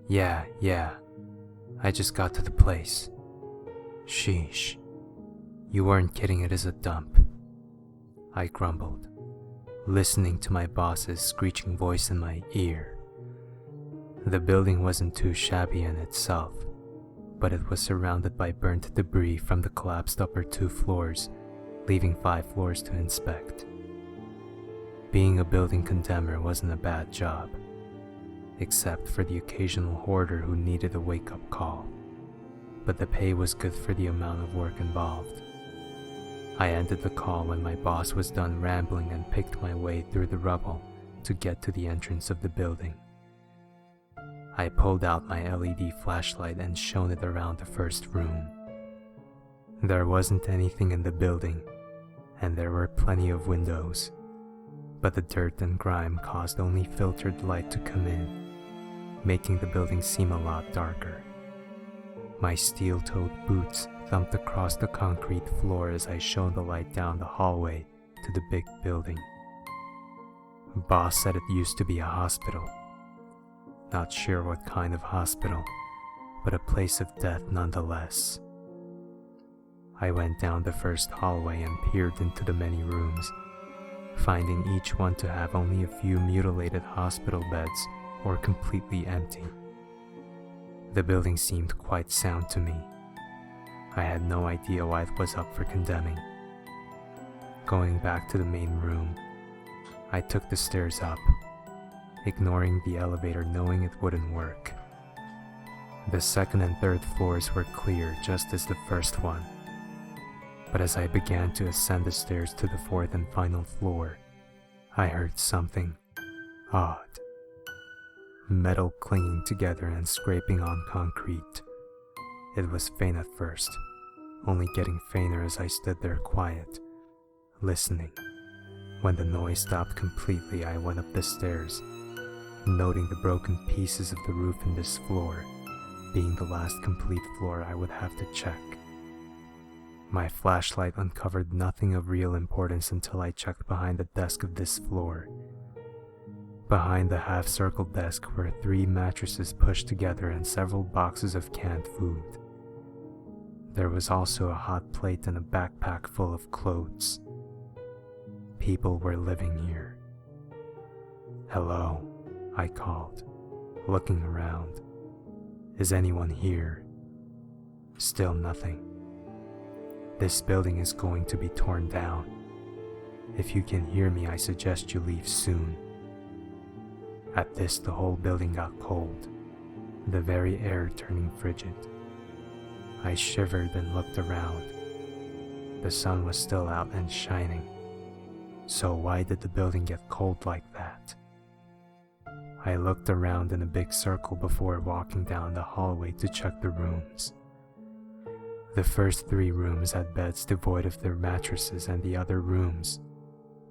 Yeah, I just got to the place. Sheesh, you weren't kidding, it is a dump. I grumbled, listening to my boss's screeching voice in my ear. The building wasn't too shabby in itself, but it was surrounded by burnt debris from the collapsed upper 2 floors, leaving 5 floors to inspect. Being a building condemner wasn't a bad job, except for the occasional hoarder who needed a wake-up call, but the pay was good for the amount of work involved. I ended the call when my boss was done rambling and picked my way through the rubble to get to the entrance of the building. I pulled out my LED flashlight and shone it around the first room. There wasn't anything in the building, and there were plenty of windows, but the dirt and grime caused only filtered light to come in, making the building seem a lot darker. My steel-toed boots thumped across the concrete floor as I shone the light down the hallway to the big building. Boss said it used to be a hospital. Not sure what kind of hospital, but a place of death nonetheless. I went down the first hallway and peered into the many rooms, finding each one to have only a few mutilated hospital beds or completely empty. The building seemed quite sound to me. I had no idea why it was up for condemning. Going back to the main room, I took the stairs up, ignoring the elevator knowing it wouldn't work. The second and third floors were clear just as the first one, but as I began to ascend the stairs to the fourth and final floor, I heard something odd. Metal clinging together and scraping on concrete. It was faint at first, only getting fainter as I stood there quiet, listening. When the noise stopped completely, I went up the stairs, noting the broken pieces of the roof in this floor, being the last complete floor I would have to check. My flashlight uncovered nothing of real importance until I checked behind the desk of this floor. Behind the half-circle desk were 3 mattresses pushed together and several boxes of canned food. There was also a hot plate and a backpack full of clothes. People were living here. "Hello," I called, looking around. "Is anyone here?" Still nothing. This building is going to be torn down. If you can hear me, I suggest you leave soon. At this, the whole building got cold, the very air turning frigid. I shivered and looked around. The sun was still out and shining. So why did the building get cold like that? I looked around in a big circle before walking down the hallway to check the rooms. The first 3 rooms had beds devoid of their mattresses, and the other rooms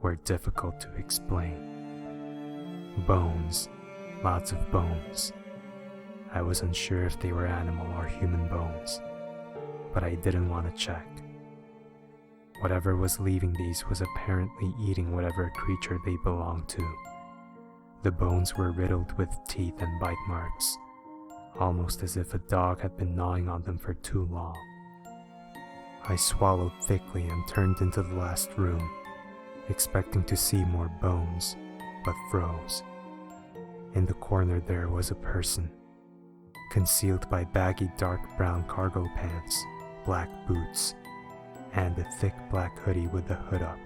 were difficult to explain. Bones, lots of bones. I was unsure if they were animal or human bones, but I didn't want to check. Whatever was leaving these was apparently eating whatever creature they belonged to. The bones were riddled with teeth and bite marks, almost as if a dog had been gnawing on them for too long. I swallowed thickly and turned into the last room, expecting to see more bones, but froze. In the corner there was a person, concealed by baggy dark brown cargo pants, black boots, and a thick black hoodie with the hood up.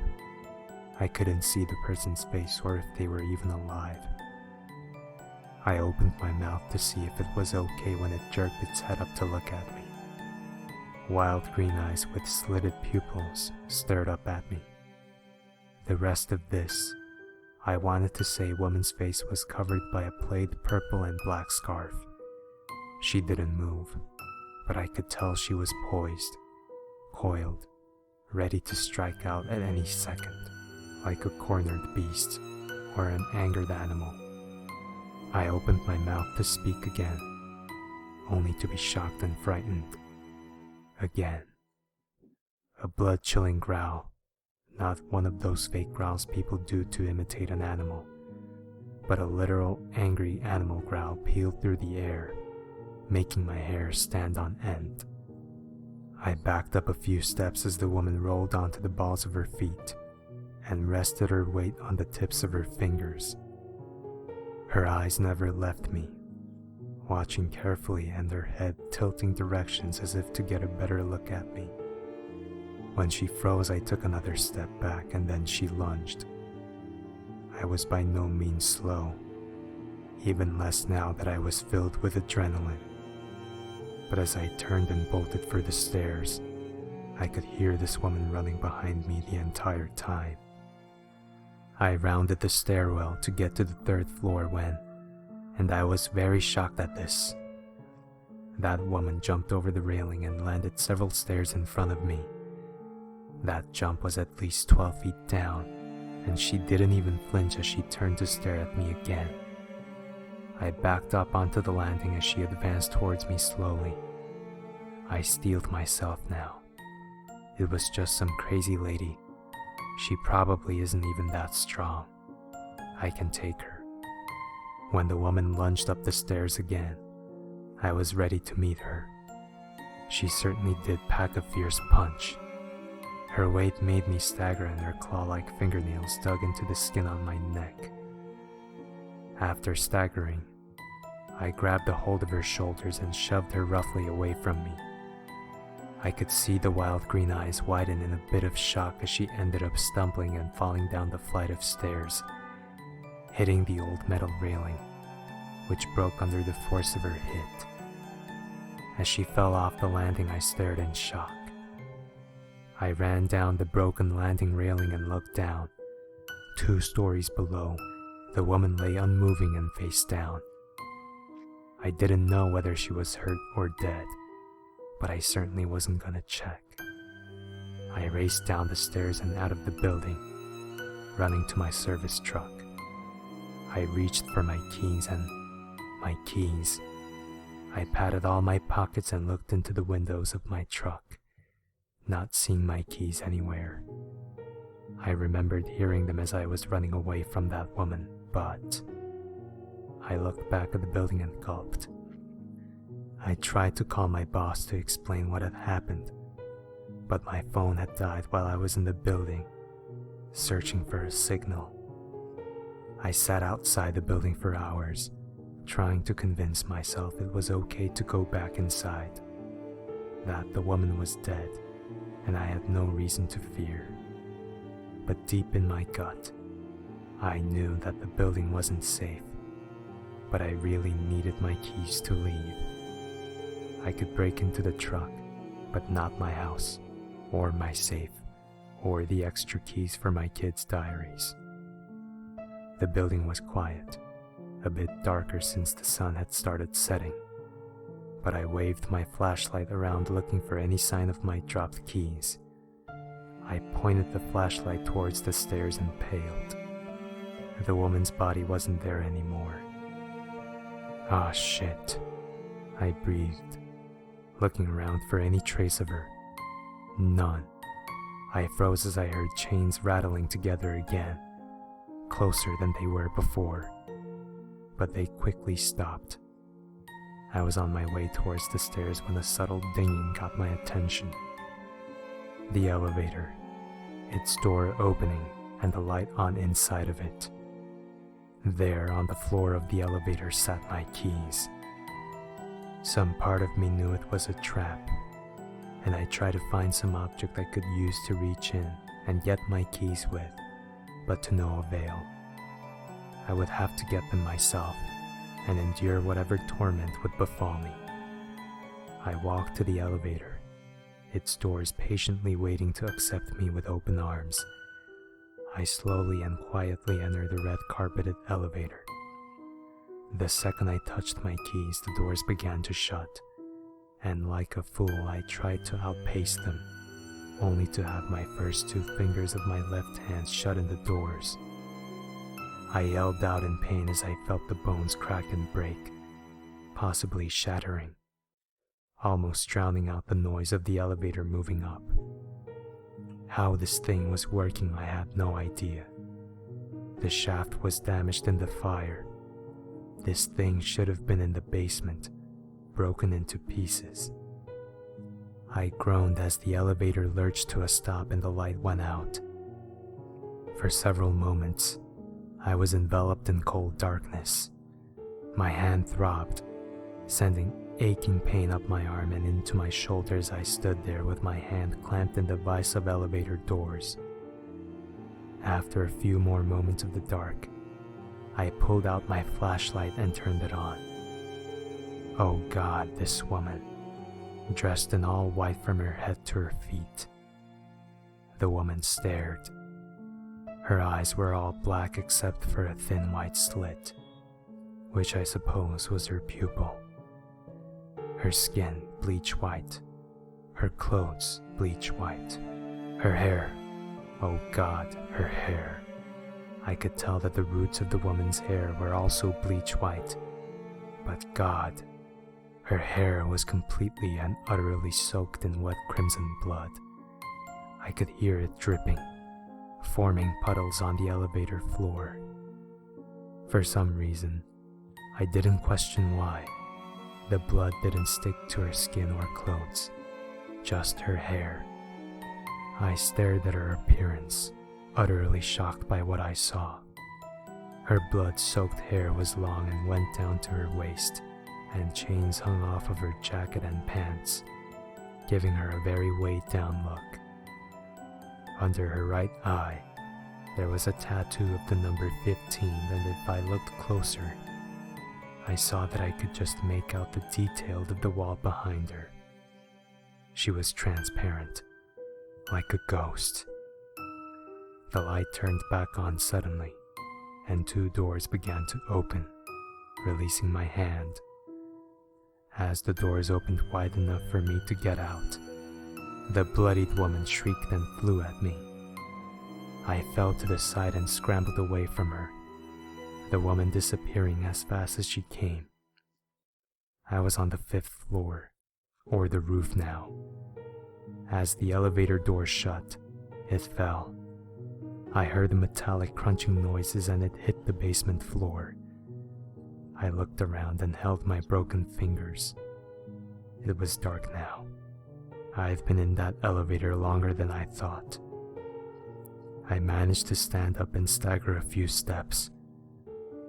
I couldn't see the person's face or if they were even alive. I opened my mouth to see if it was okay when it jerked its head up to look at me. Wild green eyes with slitted pupils stared up at me. The rest of this, I wanted to say woman's face was covered by a plaid purple and black scarf. She didn't move, but I could tell she was poised, coiled, ready to strike out at any second, like a cornered beast or an angered animal. I opened my mouth to speak again, only to be shocked and frightened. Again. A blood-chilling growl, not one of those fake growls people do to imitate an animal, but a literal angry animal growl pealed through the air, making my hair stand on end. I backed up a few steps as the woman rolled onto the balls of her feet and rested her weight on the tips of her fingers. Her eyes never left me, watching carefully and her head tilting directions as if to get a better look at me. When she froze, I took another step back and then she lunged. I was by no means slow, even less now that I was filled with adrenaline. But as I turned and bolted for the stairs, I could hear this woman running behind me the entire time. I rounded the stairwell to get to the 3rd floor and I was very shocked at this. That woman jumped over the railing and landed several stairs in front of me. That jump was at least 12 feet down, and she didn't even flinch as she turned to stare at me again. I backed up onto the landing as she advanced towards me slowly. I steeled myself now. It was just some crazy lady. She probably isn't even that strong. I can take her. When the woman lunged up the stairs again, I was ready to meet her. She certainly did pack a fierce punch. Her weight made me stagger and her claw-like fingernails dug into the skin on my neck. After staggering, I grabbed a hold of her shoulders and shoved her roughly away from me. I could see the wild green eyes widen in a bit of shock as she ended up stumbling and falling down the flight of stairs, hitting the old metal railing, which broke under the force of her hit. As she fell off the landing, I stared in shock. I ran down the broken landing railing and looked down. 2 stories below, the woman lay unmoving and face down. I didn't know whether she was hurt or dead, but I certainly wasn't gonna check. I raced down the stairs and out of the building, running to my service truck. I reached for my keys. I patted all my pockets and looked into the windows of my truck, not seeing my keys anywhere. I remembered hearing them as I was running away from that woman, but I looked back at the building and gulped. I tried to call my boss to explain what had happened, but my phone had died while I was in the building, searching for a signal. I sat outside the building for hours, trying to convince myself it was okay to go back inside, that the woman was dead, and I had no reason to fear. But deep in my gut, I knew that the building wasn't safe, but I really needed my keys to leave. I could break into the truck, but not my house, or my safe, or the extra keys for my kids' diaries. The building was quiet, a bit darker since the sun had started setting, but I waved my flashlight around looking for any sign of my dropped keys. I pointed the flashlight towards the stairs and paled. The woman's body wasn't there anymore. Ah, shit, I breathed, looking around for any trace of her. None. I froze as I heard chains rattling together again, closer than they were before, but they quickly stopped. I was on my way towards the stairs when a subtle dinging got my attention. The elevator, its door opening and the light on inside of it. There on the floor of the elevator sat my keys. Some part of me knew it was a trap, and I tried to find some object I could use to reach in and get my keys with, but to no avail. I would have to get them myself and endure whatever torment would befall me. I walked to the elevator, its doors patiently waiting to accept me with open arms. I slowly and quietly entered the red-carpeted elevator. The second I touched my keys, the doors began to shut, and like a fool I tried to outpace them, only to have my first 2 fingers of my left hand shut in the doors. I yelled out in pain as I felt the bones crack and break, possibly shattering, almost drowning out the noise of the elevator moving up. How this thing was working I had no idea. The shaft was damaged in the fire. This thing should have been in the basement, broken into pieces. I groaned as the elevator lurched to a stop and the light went out. For several moments, I was enveloped in cold darkness. My hand throbbed, sending aching pain up my arm and into my shoulders. I stood there with my hand clamped in the vise of elevator doors. After a few more moments of the dark, I pulled out my flashlight and turned it on. Oh God, this woman, dressed in all white from her head to her feet. The woman stared. Her eyes were all black except for a thin white slit, which I suppose was her pupil. Her skin bleach white, her clothes bleach white, her hair, oh God, her hair. I could tell that the roots of the woman's hair were also bleach white, but God, her hair was completely and utterly soaked in wet crimson blood. I could hear it dripping, forming puddles on the elevator floor. For some reason, I didn't question why. The blood didn't stick to her skin or clothes, just her hair. I stared at her appearance, utterly shocked by what I saw. Her blood-soaked hair was long and went down to her waist, and chains hung off of her jacket and pants, giving her a very weighed-down look. Under her right eye, there was a tattoo of the number 15, and if I looked closer, I saw that I could just make out the detail of the wall behind her. She was transparent, like a ghost. The light turned back on suddenly, and 2 doors began to open, releasing my hand. As the doors opened wide enough for me to get out, the bloodied woman shrieked and flew at me. I fell to the side and scrambled away from her, the woman disappearing as fast as she came. I was on the 5th floor, or the roof now. As the elevator door shut, it fell. I heard the metallic crunching noises and it hit the basement floor. I looked around and held my broken fingers. It was dark now. I've been in that elevator longer than I thought. I managed to stand up and stagger a few steps,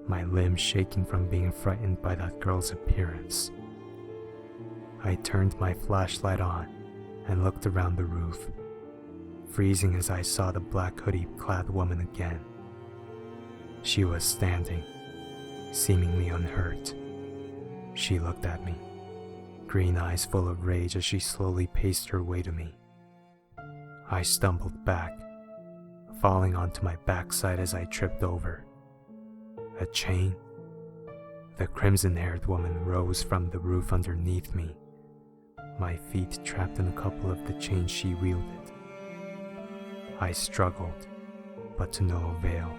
my limbs shaking from being frightened by that girl's appearance. I turned my flashlight on and looked around the roof, freezing as I saw the black hoodie-clad woman again. She was standing, seemingly unhurt. She looked at me, green eyes full of rage as she slowly paced her way to me. I stumbled back, falling onto my backside as I tripped over. A chain? The crimson-haired woman rose from the roof underneath me, my feet trapped in a couple of the chains she wielded. I struggled, but to no avail.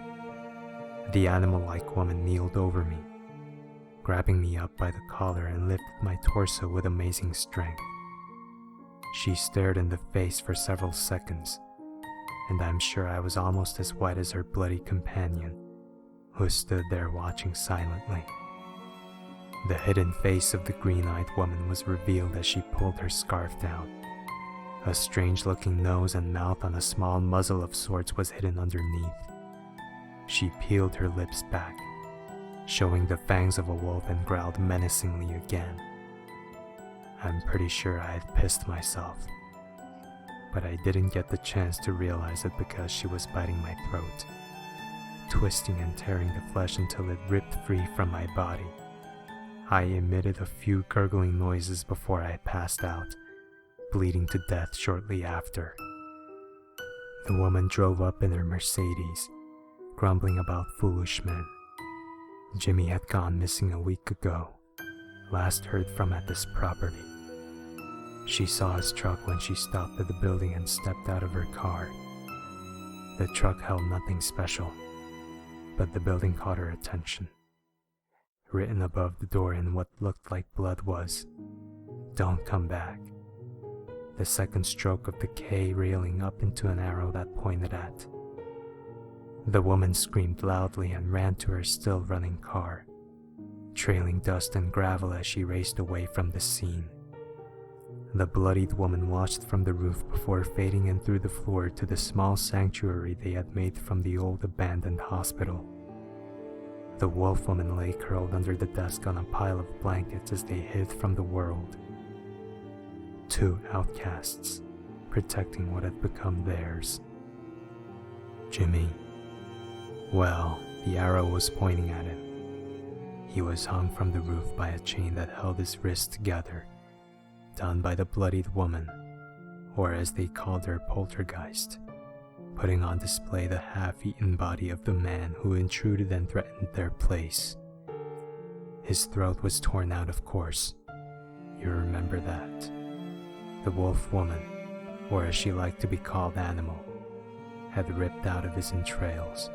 The animal-like woman kneeled over me, grabbing me up by the collar and lifted my torso with amazing strength. She stared in the face for several seconds, and I'm sure I was almost as white as her bloody companion, who stood there watching silently. The hidden face of the green-eyed woman was revealed as she pulled her scarf down. A strange-looking nose and mouth on a small muzzle of sorts was hidden underneath. She peeled her lips back, showing the fangs of a wolf, and growled menacingly again. I'm pretty sure I had pissed myself, but I didn't get the chance to realize it because she was biting my throat, twisting and tearing the flesh until it ripped free from my body. I emitted a few gurgling noises before I passed out, bleeding to death shortly after. The woman drove up in her Mercedes, grumbling about foolish men. Jimmy had gone missing a week ago, last heard from at this property. She saw his truck when she stopped at the building and stepped out of her car. The truck held nothing special, but the building caught her attention. Written above the door in what looked like blood was, "Don't come back." The second stroke of the K railing up into an arrow that pointed at. The woman screamed loudly and ran to her still-running car, trailing dust and gravel as she raced away from the scene. The bloodied woman watched from the roof before fading in through the floor to the small sanctuary they had made from the old abandoned hospital. The wolf woman lay curled under the desk on a pile of blankets as they hid from the world. Two outcasts, protecting what had become theirs. Jimmy. Well, the arrow was pointing at him. He was hung from the roof by a chain that held his wrists together, done by the bloodied woman, or as they called her, poltergeist, putting on display the half-eaten body of the man who intruded and threatened their place. His throat was torn out, of course. You remember that. The wolf woman, or as she liked to be called, Animal, had ripped out of his entrails,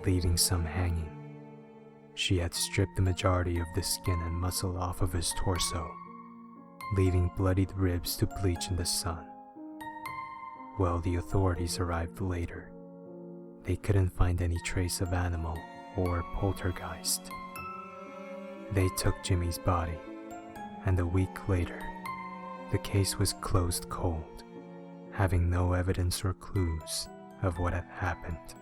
leaving some hanging. She had stripped the majority of the skin and muscle off of his torso, leaving bloodied ribs to bleach in the sun. Well, the authorities arrived later. They couldn't find any trace of Animal or poltergeist. They took Jimmy's body, and a week later, the case was closed cold, having no evidence or clues of what had happened.